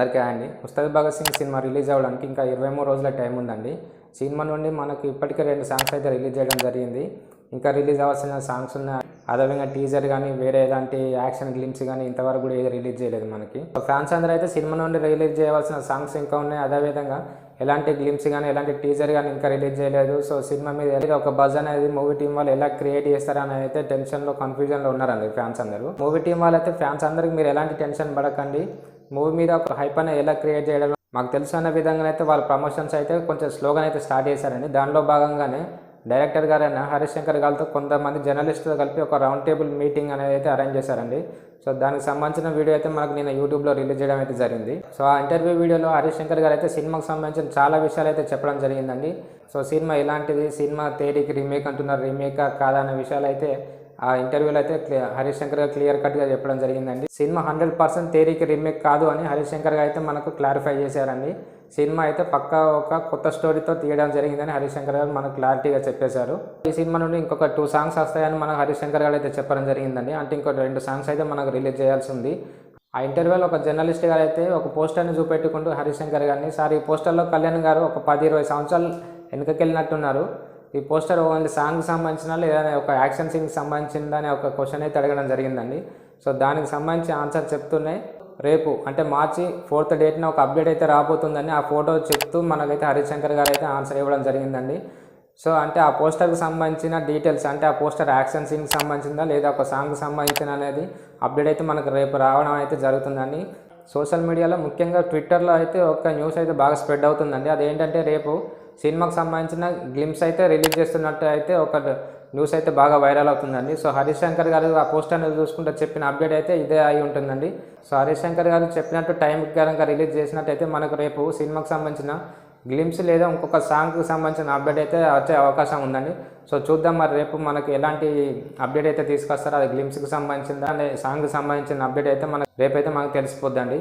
అందరికీ అండి. Ustaad Bhagat Singh cinema release అవ్వడానికి ఇంకా 23 రోజుల టైం ఉందండి. సినిమా నుండి మనకు ఇప్పటికే 2 సాంగ్స్ అయితే రిలీజ్ చేయడం జరిగింది. ఇంకా రిలీజ్ అవ్వాల్సిన సాంగ్స్ ఉన్నాయి. అదేవిధంగా టీజర్ కానీ వేరే ఎలాంటి యాక్షన్ గ్లిమ్స్ కానీ ఇంతవరకు కూడా ఏది రిలీజ్ చేయలేదు మనకి. ఫ్యాన్స్ అందరూ అయితే సినిమా నుండి రిలీజ్ చేయవలసిన సాంగ్స్ ఇంకా ఉన్నాయి. అదేవిధంగా ఎలాంటి గ్లిమ్స్ కానీ ఎలాంటి టీజర్ కానీ ఇంకా రిలీజ్ చేయలేదు. సో సినిమా మీద ఒక బజ్ అనేది మూవీ టీం వాళ్ళు ఎలా క్రియేట్ చేస్తారని అయితే టెన్షన్లో కన్ఫ్యూజన్లో ఉన్నారండి ఫ్యాన్స్ అందరూ. మూవీ టీం వాళ్ళు అయితే ఫ్యాన్స్ అందరికి మీరు ఎలాంటి టెన్షన్ పడకండి, మూవీ మీద ఒక హైప్ అనేది ఎలా క్రియేట్ చేయడం మాకు తెలుసు అన్న విధంగా అయితే వాళ్ళ ప్రమోషన్స్ అయితే కొంచెం స్లోగా అయితే స్టార్ట్ చేశారండి. దానిలో భాగంగానే డైరెక్టర్ గారైన హరీష్ శంకర్ గారితో కొంతమంది జర్నలిస్టులతో కలిపి ఒక రౌండ్ టేబుల్ మీటింగ్ అనేది అయితే అరేంజ్ చేశారండి. సో దానికి సంబంధించిన వీడియో అయితే మనకు నేను యూట్యూబ్లో రిలీజ్ చేయడం అయితే జరిగింది. సో ఆ ఇంటర్వ్యూ వీడియోలో హరీష్ శంకర్ గారు అయితే సినిమాకి సంబంధించిన చాలా విషయాలు అయితే చెప్పడం జరిగిందండి. సో సినిమా ఎలాంటిది, సినిమా తేరీకి రీమేక్ అంటున్నారు, రీమేకా కాదా అనే విషయాలు అయితే ఆ ఇంటర్వ్యూలో అయితే హరీష్ శంకర్ గారు క్లియర్ కట్గా చెప్పడం జరిగిందండి. సినిమా 100% తేరీకి రీమేక్ కాదు అని హరీష్ శంకర్ గారు అయితే మనకు క్లారిఫై చేశారండి. సినిమా అయితే పక్కా ఒక కొత్త స్టోరీతో తీయడం జరిగిందని హరీష్ శంకర్ గారు మనకు క్లారిటీగా చెప్పేశారు. ఈ సినిమా నుండి ఇంకొక 2 సాంగ్స్ వస్తాయని మనకు హరీష్ శంకర్ గారు అయితే చెప్పడం జరిగిందండి. అంటే ఇంకో 2 సాంగ్స్ అయితే మనకు రిలీజ్ చేయాల్సి ఉంది. ఆ ఇంటర్వ్యూలో ఒక జర్నలిస్ట్ గారు అయితే ఒక పోస్టర్ని చూపెట్టుకుంటూ హరీష్ శంకర్ గారిని, సార్ ఈ పోస్టర్లో కళ్యాణ్ గారు ఒక 10-20 సంవత్సరాలు వెనుకకెళ్ళినట్టున్నారు, ఈ పోస్టర్ ఓన్లీ సాంగ్కి సంబంధించిన లేదా ఒక యాక్షన్ సీన్కి సంబంధించిందా అని ఒక క్వశ్చన్ అయితే అడగడం జరిగిందండి. సో దానికి సంబంధించి ఆన్సర్ చెప్తూనే రేపు అంటే మార్చి 4th డేట్న ఒక అప్డేట్ అయితే రాబోతుందని ఆ ఫోటో చెప్తూ మనకైతే హరీష్ శంకర్ గారు అయితే ఆన్సర్ ఇవ్వడం జరిగిందండి. సో అంటే ఆ పోస్టర్కి సంబంధించిన డీటెయిల్స్, అంటే ఆ పోస్టర్ యాక్షన్ సీన్కి సంబంధించిందా లేదా ఒక సాంగ్కి సంబంధించిన అనేది అప్డేట్ అయితే మనకు రేపు రావడం అయితే జరుగుతుందండి. సోషల్ మీడియాలో ముఖ్యంగా ట్విట్టర్లో అయితే ఒక న్యూస్ అయితే బాగా స్ప్రెడ్ అవుతుందండి. అదేంటంటే రేపు సినిమాకి సంబంధించిన గ్లిమ్స్ అయితే రిలీజ్ చేస్తున్నట్టు అయితే ఒక న్యూస్ అయితే బాగా వైరల్ అవుతుందండి. సో హరీష్ శంకర్ గారు ఆ పోస్టర్ని చూసుకుంటే చెప్పిన అప్డేట్ అయితే ఇదే అయి ఉంటుందండి. సో హరీష్ శంకర్ గారు చెప్పినట్టు టైంకి కనుక రిలీజ్ చేసినట్టయితే మనకు రేపు సినిమాకి సంబంధించిన గ్లిమ్స్ లేదా ఇంకొక సాంగ్కి సంబంధించిన అప్డేట్ అయితే వచ్చే అవకాశం ఉందండి. సో చూద్దాం మరి రేపు మనకు ఎలాంటి అప్డేట్ అయితే తీసుకొస్తారో, అది గ్లిమ్స్కి సంబంధించిన సాంగ్కి సంబంధించిన అప్డేట్ అయితే మనకు రేపైతే మనకు తెలిసిపోద్దండి.